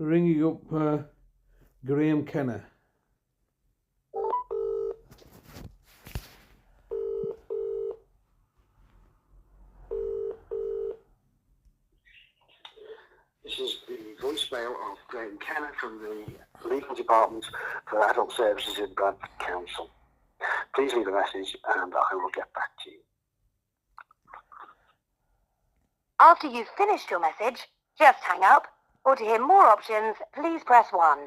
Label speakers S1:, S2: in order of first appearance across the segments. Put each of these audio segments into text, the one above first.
S1: ringing up Graeme Kenna.
S2: This is the voicemail of Graeme Kenna from the Legal Department for Adult Services in Bradford Council. Please leave a message and I will get back to you.
S3: After you've finished your message, just hang up, or to hear more options, please press 1.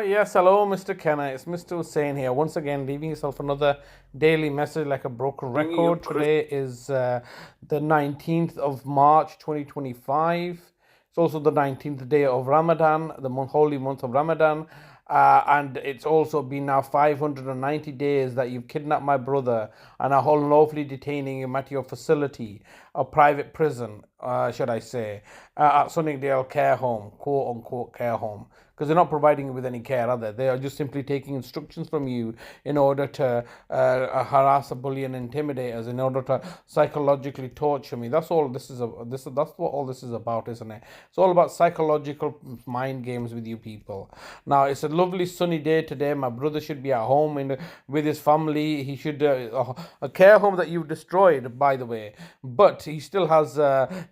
S1: Yes, hello Mr. Kenna, it's Mr. Hussain here, once again leaving yourself another daily message like a broken record. Today is the 19th of March 2025. It's also the 19th day of Ramadan, the holy month of Ramadan. And it's also been now 590 days that you've kidnapped my brother and are unlawfully detaining him at your facility, a private prison, should I say, at Sunningdale Care Home, quote unquote care home. Because they're not providing you with any care, are they? They are just simply taking instructions from you in order to harass, bully, and intimidate us, in order to psychologically torture me. That's all this is. That's what all this is about, isn't it? It's all about psychological mind games with you people. Now it's a lovely sunny day today. My brother should be at home with his family. He should a care home that you've destroyed, by the way. But he still has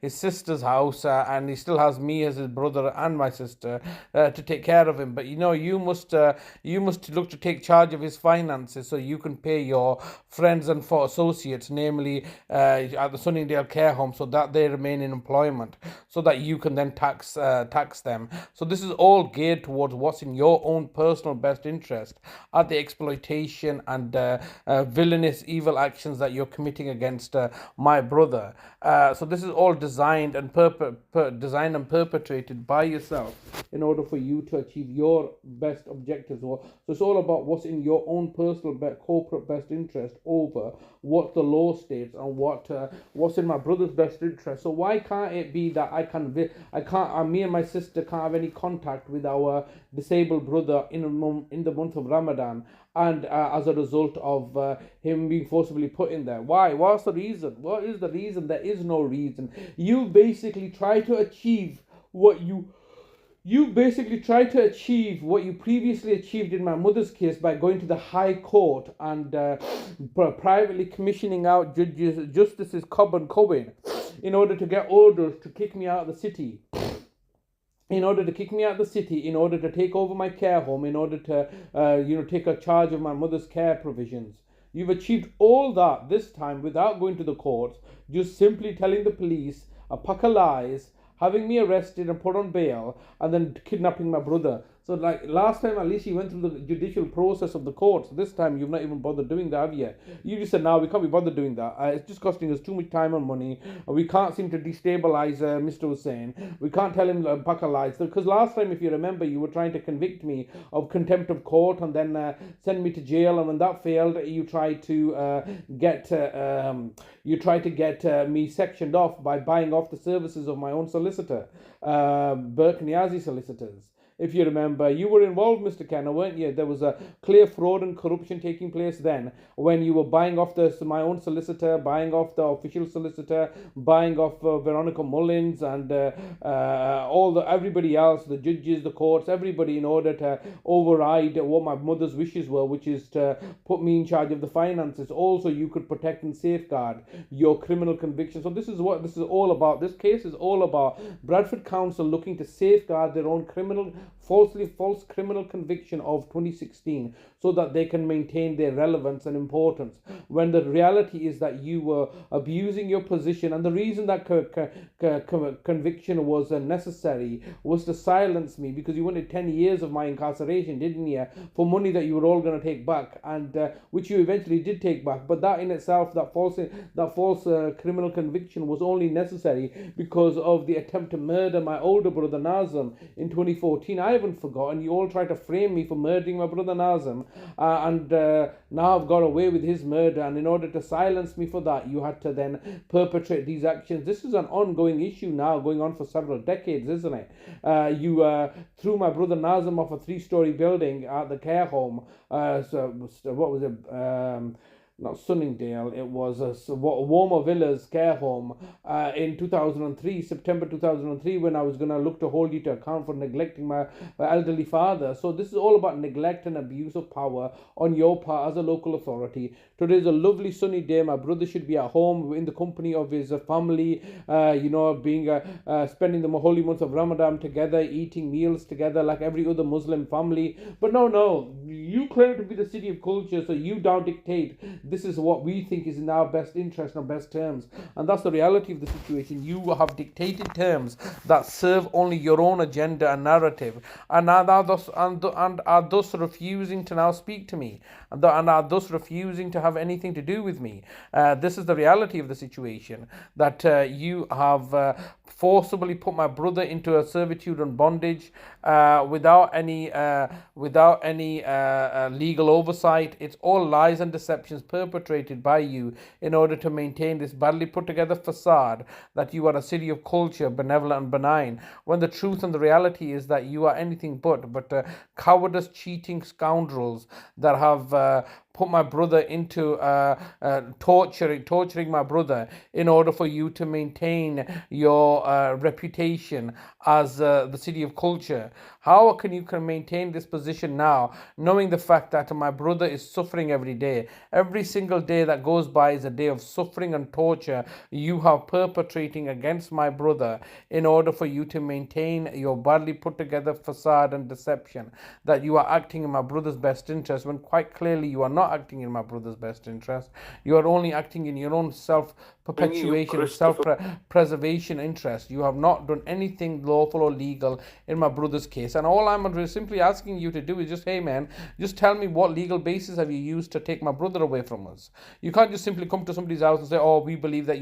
S1: his sister's house, and he still has me as his brother and my sister to take care of him. But you must look to take charge of his finances so you can pay your friends and associates, namely at the Sunningdale Care Home, so that they remain in employment, so that you can then tax them. So this is all geared towards what's in your own personal best interest at the exploitation and villainous evil actions that you're committing against my brother. So this is all designed and perpetrated by yourself in order for you to achieve your best objectives. So it's all about what's in your own personal corporate best interest over what the law states and what's in my brother's best interest. So why can't it be that me and my sister can't have any contact with our disabled brother in the month of Ramadan, and as a result of him being forcibly put in there? Why? What's the reason? What is the reason? There is no reason. You basically try to achieve what you previously achieved in my mother's case by going to the High Court and privately commissioning out Justices Cobb and Cohen in order to get orders to kick me out of the city. In order to take over my care home, in order to take a charge of my mother's care provisions. You've achieved all that this time without going to the courts, just simply telling the police a pack of lies, having me arrested and put on bail, and then kidnapping my brother. So like last time, at least you went through the judicial process of the courts. This time you've not even bothered doing that, have you? You just said, no, we can't be bothered doing that. It's just costing us too much time and money. We can't seem to destabilize Mr. Hussain. We can't tell him a pack of lies. Because last time, if you remember, you were trying to convict me of contempt of court and then send me to jail. And when that failed, you tried to get me sectioned off by buying off the services of my own solicitor, Burke Niazi Solicitors. If you remember, you were involved, Mr. Kenna, weren't you? There was a clear fraud and corruption taking place then when you were buying off my own solicitor, buying off the official solicitor, buying off Veronica Mullins and everybody else, the judges, the courts, everybody, in order to override what my mother's wishes were, which is to put me in charge of the finances. Also, you could protect and safeguard your criminal conviction. So this is what this is all about. This case is all about Bradford Council looking to safeguard their own false criminal conviction of 2016 so that they can maintain their relevance and importance, when the reality is that you were abusing your position, and the reason that conviction was necessary was to silence me, because you wanted 10 years of my incarceration, didn't you, for money that you were all going to take back, and which you eventually did take back. But that in itself, that false criminal conviction was only necessary because of the attempt to murder my older brother Nazem in 2014. I haven't forgotten. You all tried to frame me for murdering my brother Nazem, and now I've got away with his murder, and in order to silence me for that, you had to then perpetrate these actions. This is an ongoing issue now, going on for several decades, isn't it? You threw my brother Nazem off a 3-story building at the care home. What was it? not Sunningdale, it was Warmer Villas care home in 2003, September 2003, when I was going to look to hold you to account for neglecting my elderly father. So this is all about neglect and abuse of power on your part as a local authority. Today is a lovely sunny day. My brother should be at home in the company of his family, spending the holy month of Ramadan together, eating meals together like every other Muslim family. But no, you claim to be the city of culture, so you now dictate this is what we think is in our best interest and best terms. And that's the reality of the situation. You have dictated terms that serve only your own agenda and narrative, and are thus refusing to now speak to me, and are thus refusing to have anything to do with me. This is the reality of the situation, that you have forcibly put my brother into a servitude and bondage without any legal oversight. It's all lies and deceptions perpetrated by you in order to maintain this badly put together facade that you are a city of culture, benevolent and benign, when the truth and the reality is that you are anything but cowardice, cheating scoundrels that have put my brother into torturing my brother in order for you to maintain your reputation as the city of culture. How can you maintain this position now, knowing the fact that my brother is suffering every day? Every single day that goes by is a day of suffering and torture you are perpetrating against my brother in order for you to maintain your badly put together facade and deception that you are acting in my brother's best interest, when quite clearly you are not acting in my brother's best interest. You are only acting in your own self-perpetuation, self-preservation interest. You have not done anything lawful or legal in my brother's case. And all I'm simply asking you to do is just, hey man, just tell me what legal basis have you used to take my brother away from us. You can't just simply come to somebody's house and say, oh, we believe that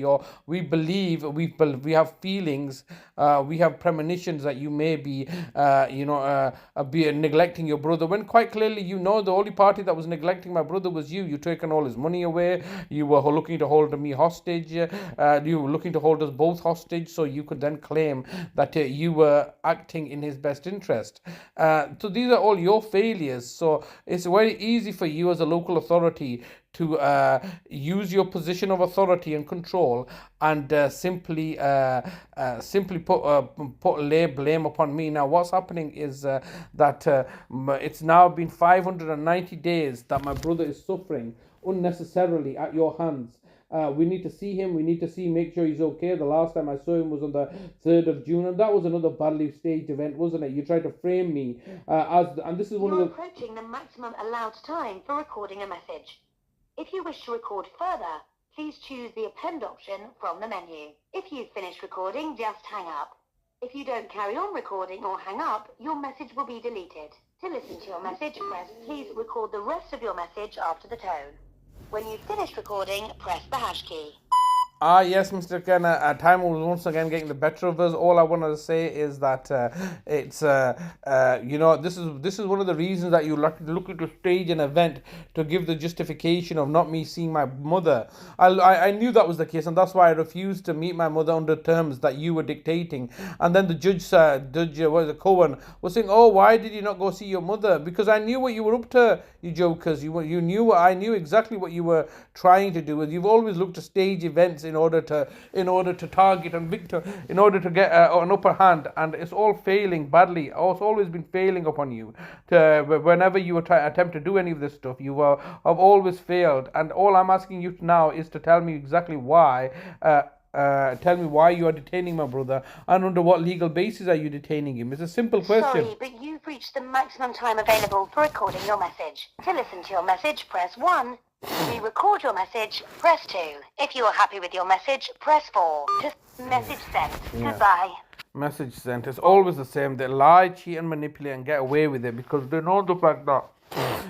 S1: we have feelings, we have premonitions that you may be neglecting your brother, when quite clearly you know the only party that was neglecting my brother was you. You taken all his money away. You were looking to hold me hostage. You were looking to hold us both hostage, so you could then claim that you were acting in his best interest. So these are all your failures. So it's very easy for you as a local authority to use your position of authority and control and simply lay blame upon me. Now, what's happening is that it's now been 590 days that my brother is suffering unnecessarily at your hands. We need to see him. We need to make sure he's okay. The last time I saw him was on the 3rd of June, and that was another badly staged event, wasn't it? You tried to frame me and this is one of the...
S3: You're approaching the maximum allowed time for recording a message. If you wish to record further, please choose the append option from the menu. If you've finished recording, just hang up. If you don't carry on recording or hang up, your message will be deleted. To listen to your message, please record the rest of your message after the tone. When you've finished recording, press the hash key.
S1: Yes, Mr. Kenna, time was once again getting the better of us. All I wanted to say is that it's this is one of the reasons that you looking to stage an event to give the justification of not me seeing my mother. I knew that was the case, and that's why I refused to meet my mother under terms that you were dictating. And then the judge Cohen was saying, oh, why did you not go see your mother? Because I knew what you were up to, you jokers. I knew exactly what you were trying to do. You've always looked to stage events in order to target and victor, in order to get an upper hand, and it's all failing badly. It's always been failing upon you. Whenever you attempt to do any of this stuff, you have always failed. And all I'm asking you now is to tell me exactly why. Tell me why you are detaining my brother, and under what legal basis are you detaining him? It's a simple question.
S3: Sorry, but you've reached the maximum time available for recording your message. To listen to your message, press 1. To re-record your message, press 2. If you are happy with your message, press 4. Just message sent. Yeah. Goodbye.
S1: Message sent. It's always the same. They lie, cheat and manipulate and get away with it because they know the fact that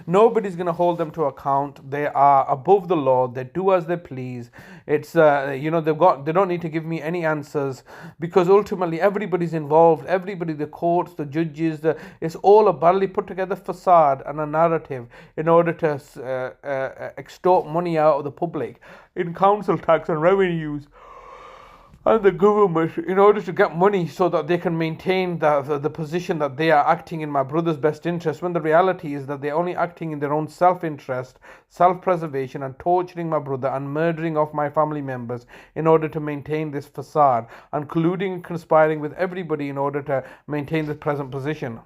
S1: nobody's going to hold them to account. They are above the law. They do as they please. It's they don't need to give me any answers because ultimately everybody's involved. Everybody, the courts, the judges, it's all a badly put together facade and a narrative in order to extort money out of the public in council tax and revenues. and the government in order to get money so that they can maintain the position that they are acting in my brother's best interest, when the reality is that they're only acting in their own self-interest, self-preservation, and torturing my brother and murdering of my family members in order to maintain this facade, and colluding and conspiring with everybody in order to maintain the present position.